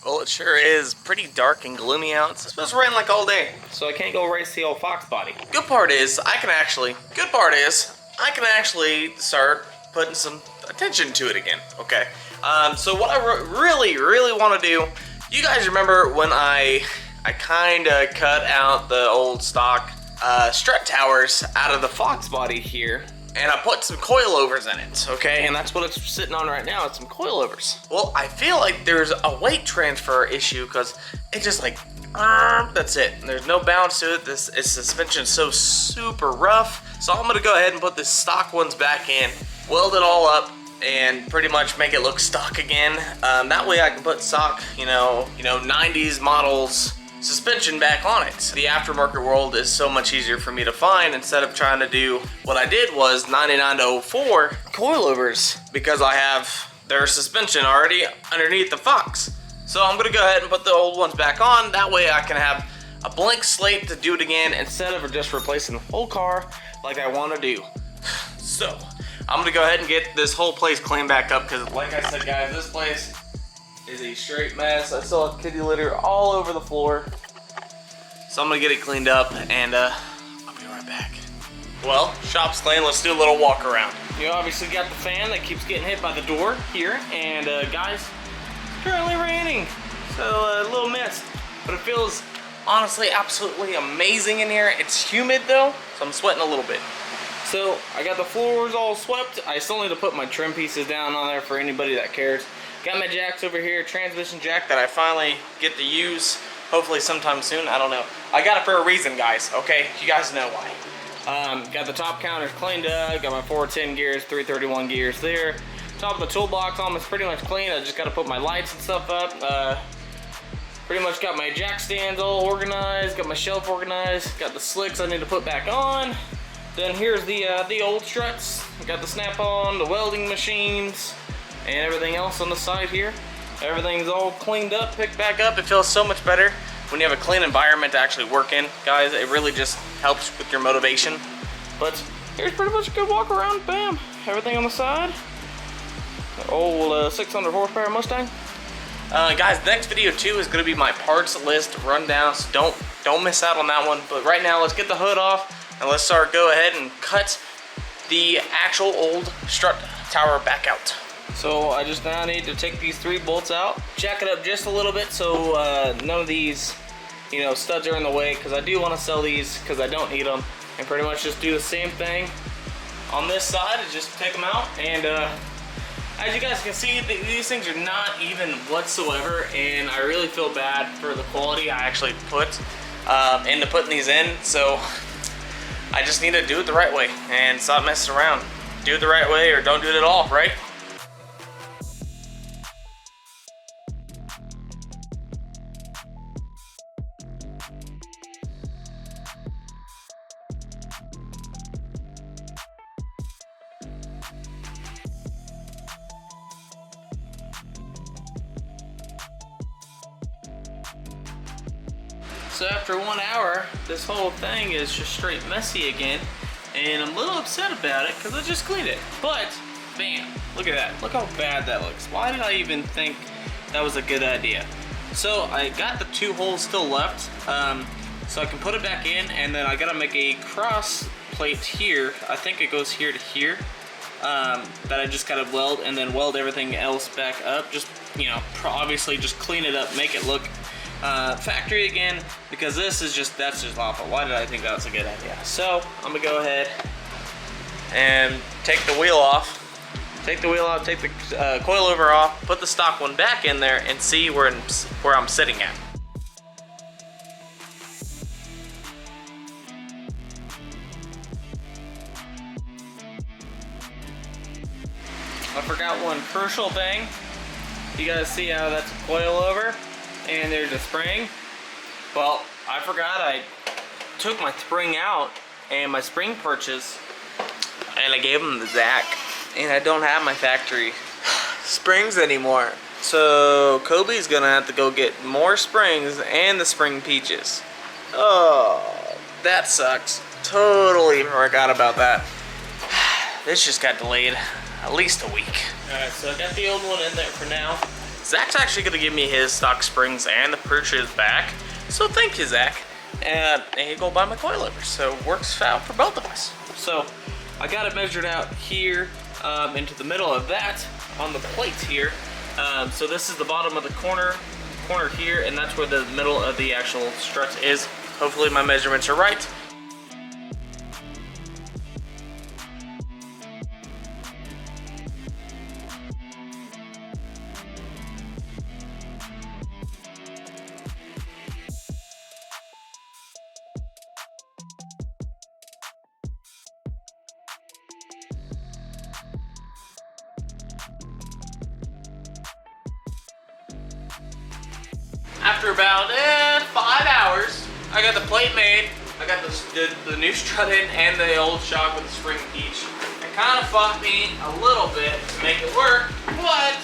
Well, it sure is pretty dark and gloomy out. It's supposed to rain like all day, so I can't go race the old fox body. Good part is I can actually start putting some attention to it again. Okay. So what I really want to do, you guys remember when I kind of cut out the old stock strut towers out of the fox body here, and I put some coilovers in it, okay? And that's what it's sitting on right now, it's some coilovers. Well, I feel like there's a weight transfer issue because it just like, that's it. There's no bounce to it. This suspension is so super rough. So I'm gonna go ahead and put the stock ones back in, weld it all up, and pretty much make it look stock again. That way I can put stock, you know, 90s models suspension back on it. The aftermarket world is so much easier for me to find instead of trying to do what I did was 99 to 04 coilovers because I have their suspension already underneath the Fox. So I'm gonna go ahead and put the old ones back on. That way I can have a blank slate to do it again instead of just replacing the whole car like I want to do. So I'm gonna go ahead and get this whole place cleaned back up because like I said guys, this place is a straight mess. I still have kitty litter all over the floor. So I'm gonna get it cleaned up and I'll be right back. Well, shop's clean, let's do a little walk around. You obviously got the fan that keeps getting hit by the door here, and guys, it's currently raining. So a little mist, but it feels honestly absolutely amazing in here. It's humid though, so I'm sweating a little bit. So I got the floors all swept. I still need to put my trim pieces down on there for anybody that cares. Got my jacks over here, transmission jack that I finally get to use, hopefully sometime soon, I don't know. I got it for a reason, guys, okay? You guys know why. Got the top counters cleaned up, got my 410 gears, 331 gears there. Top of the toolbox almost pretty much clean. I just gotta put my lights and stuff up. Pretty much got my jack stands all organized, got my shelf organized, got the slicks I need to put back on. Then here's the old struts. Got the snap-on, the welding machines, and everything else on the side here. Everything's all cleaned up, picked back up. It feels so much better when you have a clean environment to actually work in. Guys, it really just helps with your motivation. But here's pretty much a good walk around, bam. Everything on the side. The old 600 horsepower Mustang. Guys, the next video too is gonna be my parts list rundown, so don't miss out on that one. But right now, let's get the hood off and let's go ahead and cut the actual old strut tower back out. So I just now need to take these 3 bolts out, jack it up just a little bit so none of these, studs are in the way, because I do want to sell these because I don't need them, and pretty much just do the same thing on this side and just take them out. And as you guys can see, these things are not even whatsoever, and I really feel bad for the quality I actually put into putting these in. So I just need to do it the right way and stop messing around. Do it the right way or don't do it at all, right? So after 1 hour, this whole thing is just straight messy again, and I'm a little upset about it because I just cleaned it. But, bam, look at that. Look how bad that looks. Why did I even think that was a good idea? So I got the 2 holes still left, so I can put it back in, and then I gotta make a cross plate here. I think it goes here to here, that I just gotta weld, and then weld everything else back up. Just, obviously just clean it up, make it look factory again, because that's just awful. Why did I think that was a good idea? So I'm gonna go ahead and take the wheel off, take the coilover off, put the stock one back in there, and see where I'm sitting at. I forgot one crucial thing. You guys see how that's a coilover? And there's a spring. Well, I forgot I took my spring out and my spring purchase, and I gave them to Zach, and I don't have my factory springs anymore. So Kobe's gonna have to go get more springs and the spring peaches. Oh, that sucks. Totally forgot about that. This just got delayed at least a week. Alright, so I got the old one in there for now. Zach's actually gonna give me his stock springs and the purchase back. So thank you, Zach. And he go buy my coilovers, so works out for both of us. So I got it measured out here into the middle of that on the plates here. So this is the bottom of the corner here, and that's where the middle of the actual strut is. Hopefully my measurements are right. After about 5 hours, I got the plate made. I got the new strut in and the old shock with the spring each. It kind of fought me a little bit to make it work, but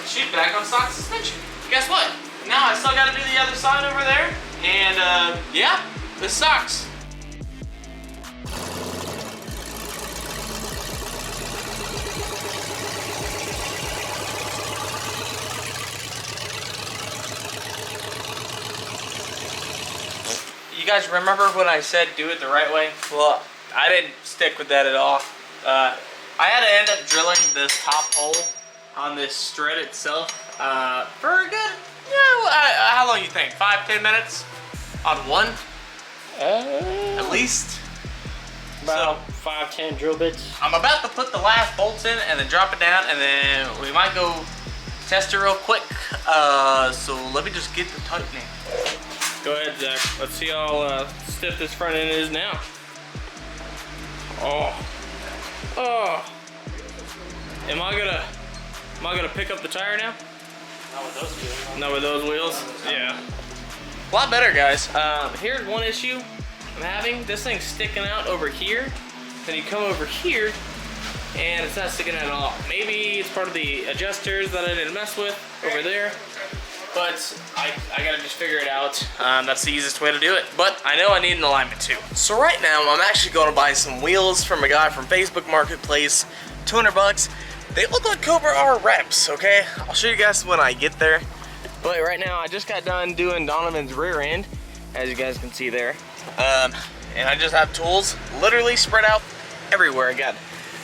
she's back on stock suspension. Guess what? Now I still got to do the other side over there, and yeah, this sucks. You guys remember when I said do it the right way? Well, I didn't stick with that at all. I had to end up drilling this top hole on this strut itself for a good, how long you think? 5-10 minutes on one? At least. About 5-10 drill bits. I'm about to put the last bolts in and then drop it down, and then we might go test it real quick. So let me just get the tightening. Go ahead, Zach. Let's see how stiff this front end is now. Oh. Am I gonna pick up the tire now? Not with those wheels. Not with those wheels? Yeah. A lot better, guys. Here's one issue I'm having. This thing's sticking out over here. Then you come over here, and it's not sticking out at all. Maybe it's part of the adjusters that I didn't mess with over there. But I gotta just figure it out. That's the easiest way to do it. But I know I need an alignment too. So right now, I'm actually going to buy some wheels from a guy from Facebook Marketplace. 200 bucks. They look like Cobra R reps, okay? I'll show you guys when I get there. But right now, I just got done doing Donovan's rear end, as you guys can see there. And I just have tools literally spread out everywhere. I got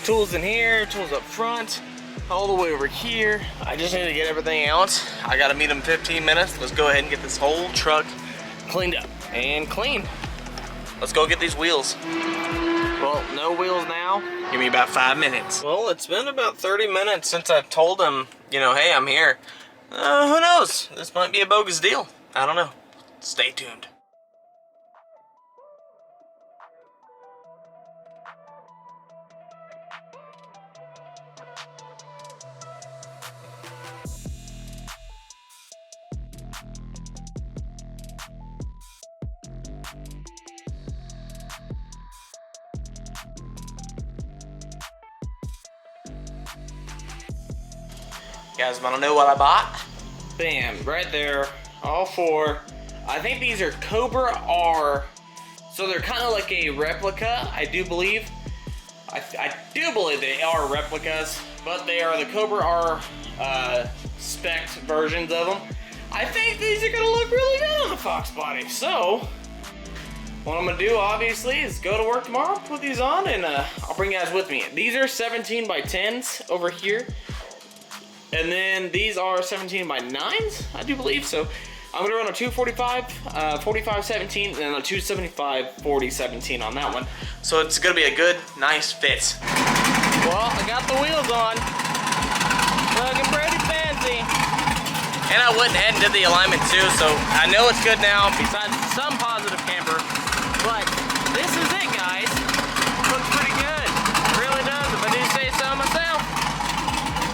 tools in here, tools up front, all the way over here. I just need to get everything out. I gotta meet him in 15 minutes. Let's go ahead and get this whole truck cleaned up and clean. Let's go get these wheels. Well, no wheels now. Give me about 5 minutes. Well, it's been about 30 minutes since I've told him, hey, I'm here. Who knows? This might be a bogus deal. I don't know. Stay tuned. You guys want to know what I bought? Bam, right there, all four. I think these are Cobra R, so they're kind of like a replica, I do believe. I do believe they are replicas, but they are the Cobra R spec versions of them. I think these are gonna look really good on the Fox body. So, what I'm gonna do, obviously, is go to work tomorrow, put these on, and I'll bring you guys with me. These are 17 by 10s over here. And then these are 17 by 9s, I do believe. So I'm gonna run a 245, 45-17, and then a 275, 40-17 on that one. So it's gonna be a good, nice fit. Well, I got the wheels on. Looking pretty fancy. And I went ahead and did the alignment too, so I know it's good now, besides some positive camber. But this is it, guys. Looks pretty good. It really does, if I do say so myself.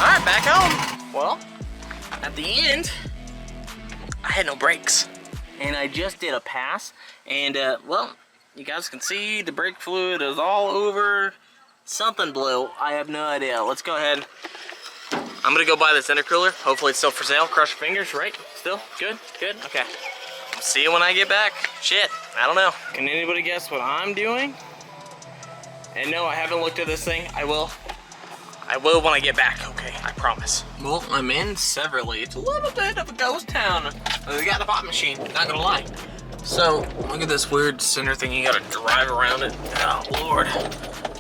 All right, back home. Well, at the end, I had no brakes. And I just did a pass, and well, you guys can see the brake fluid is all over. Something blew, I have no idea. Let's go ahead. I'm gonna go buy this intercooler. Hopefully it's still for sale. Cross your fingers, right? Still? Good? Good? Okay. See you when I get back. Shit, I don't know. Can anybody guess what I'm doing? And no, I haven't looked at this thing. I will. I will when I get back, okay? I promise. Well, I'm in Severly. It's a little bit of a ghost town. They got a pop machine, not gonna lie. So, look at this weird center thing. You gotta drive around it. Oh, Lord.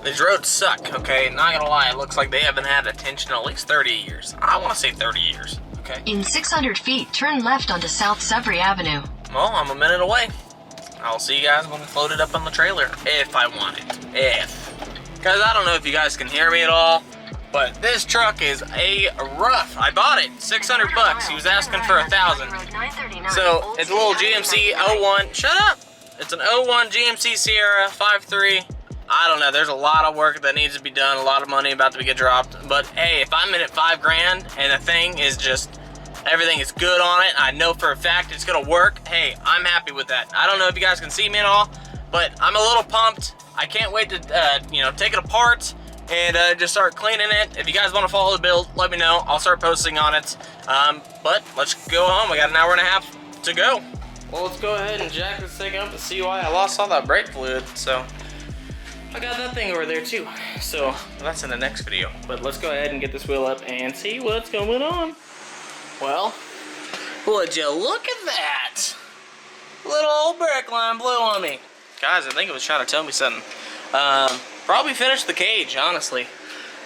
These roads suck, okay? Not gonna lie, it looks like they haven't had attention in at least 30 years. I wanna say 30 years, okay? In 600 feet, turn left onto South Sudbury Avenue. Well, I'm a minute away. I'll see you guys when we load it up on the trailer, if I want it. If. Guys, I don't know if you guys can hear me at all, but this truck is a rough. I bought it, 600 bucks. He was asking for 1,000. So it's a little GMC 01. Shut up. It's an 01 GMC Sierra 5.3. I don't know. There's a lot of work that needs to be done. A lot of money about to get dropped. But hey, if I'm in at $5 grand and the thing is just everything is good on it, I know for a fact it's gonna work. Hey, I'm happy with that. I don't know if you guys can see me at all, but I'm a little pumped. I can't wait to take it apart and just start cleaning it. If you guys want to follow the build, let me know. I'll start posting on it. But let's go home. I got an hour and a half to go. Well, let's go ahead and jack this thing up to see why I lost all that brake fluid. So I got that thing over there too. So that's in the next video. But let's go ahead and get this wheel up and see what's going on. Well, would you look at that? Little old brake line blew on me. Guys, I think it was trying to tell me something. Probably finished the cage, honestly.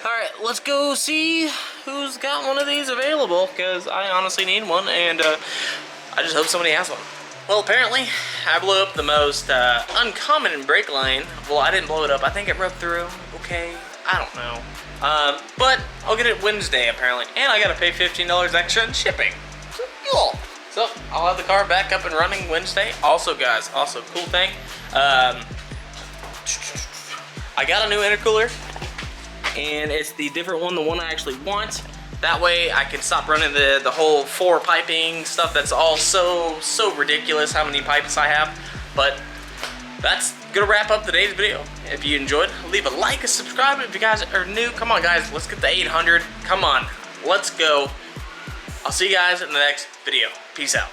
Alright, let's go see who's got one of these available, because I honestly need one, and I just hope somebody has one. Well, apparently, I blew up the most uncommon brake line. Well, I didn't blow it up. I think it rubbed through. Okay, I don't know. But I'll get it Wednesday, apparently. And I gotta pay $15 extra in shipping. So, cool. So, I'll have the car back up and running Wednesday. Also, guys, cool thing. I got a new intercooler. And it's the different one, the one I actually want. That way, I can stop running the whole 4 piping stuff that's all so ridiculous how many pipes I have. But that's gonna wrap up today's video. If you enjoyed, leave a like, a subscribe. If you guys are new, come on guys, let's get the 800. Come on, let's go. I'll see you guys in the next video. Peace out.